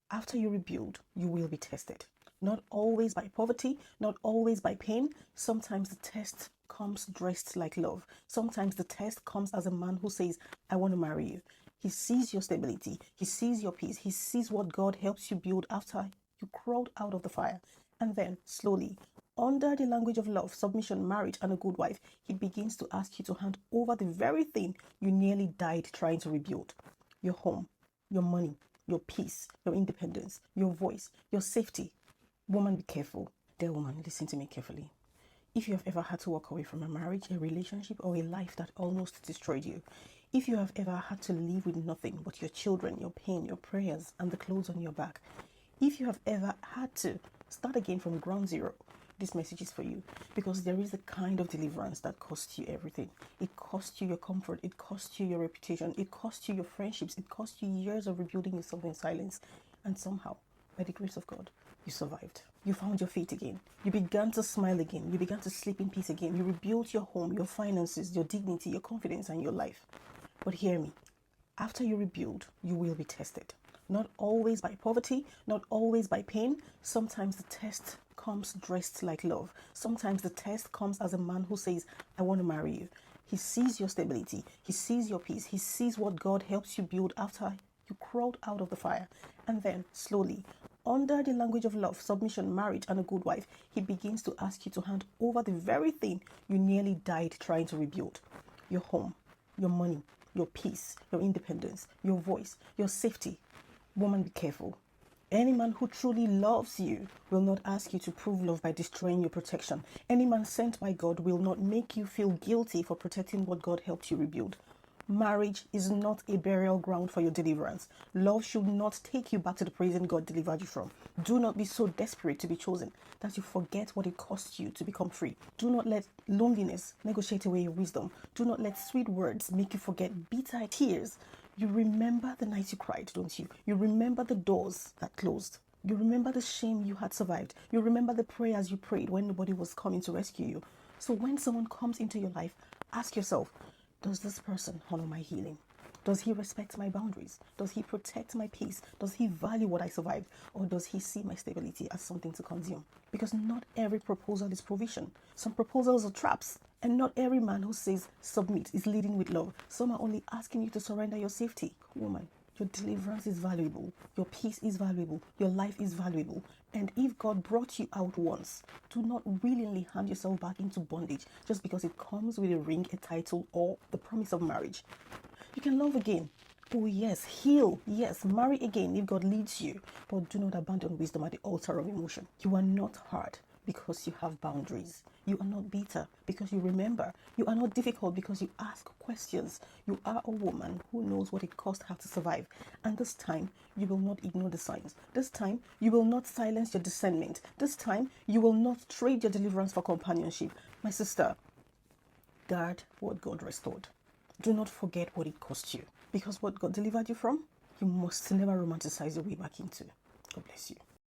After you rebuild, you will be tested. Not always by poverty, not always by pain. Sometimes the test comes dressed like love. Sometimes the test comes as a man who says, I want to marry you. He sees your stability. He sees your peace. He sees what God helps you build after you crawled out of the fire. And then, slowly, under the language of love, submission, marriage, and a good wife, he begins to ask you to hand over the very thing you nearly died trying to rebuild. Your home, your money, your peace, your independence, your voice, your safety. Woman, be careful. Dear woman, listen to me carefully. If you have ever had to walk away from a marriage, a relationship, or a life that almost destroyed you, if you have ever had to live with nothing but your children, your pain, your prayers, and the clothes on your back, if you have ever had to start again from ground zero, this message is for you, because there is a kind of deliverance that costs you everything. It costs you your comfort, it costs you your reputation, it costs you your friendships, it costs you years of rebuilding yourself in silence, and somehow, by the grace of God, you survived. You found your feet again. You began to smile again. You began to sleep in peace again. You rebuilt your home, your finances, your dignity, your confidence, and your life. But hear me, after you rebuild, you will be tested. Not always by poverty, not always by pain. Sometimes the test comes dressed like love. Sometimes the test comes as a man who says, I want to marry you. He sees your stability. He sees your peace. He sees what God helps you build after you crawled out of the fire. And then, slowly, under the language of love, submission, marriage, and a good wife, he begins to ask you to hand over the very thing you nearly died trying to rebuild. Your home, your money, your peace, your independence, your voice, your safety. Woman, be careful. Any man who truly loves you will not ask you to prove love by destroying your protection. Any man sent by God will not make you feel guilty for protecting what God helped you rebuild. Marriage is not a burial ground for your deliverance. Love should not take you back to the prison God delivered you from. Do not be so desperate to be chosen that you forget what it cost you to become free. Do not let loneliness negotiate away your wisdom. Do not let sweet words make you forget bitter tears. You remember the night you cried, don't you? You remember the doors that closed. You remember the shame you had survived. You remember the prayers you prayed when nobody was coming to rescue you. So when someone comes into your life, ask yourself, does this person honor my healing? Does he respect my boundaries? Does he protect my peace? Does he value what I survived? Or does he see my stability as something to consume? Because not every proposal is provision. Some proposals are traps. And not every man who says submit is leading with love. Some are only asking you to surrender your safety. Woman, your deliverance is valuable. Your peace is valuable. Your life is valuable. And if God brought you out once, do not willingly hand yourself back into bondage just because it comes with a ring, a title, or the promise of marriage. You can love again. Oh yes, heal. Yes, marry again if God leads you. But do not abandon wisdom at the altar of emotion. You are not hard because you have boundaries. You are not bitter because you remember. You are not difficult because you ask questions. You are a woman who knows what it cost her to survive. And this time, you will not ignore the signs. This time, you will not silence your discernment. This time, you will not trade your deliverance for companionship. My sister, guard what God restored. Do not forget what it cost you. Because what God delivered you from, you must never romanticize your way back into. God bless you.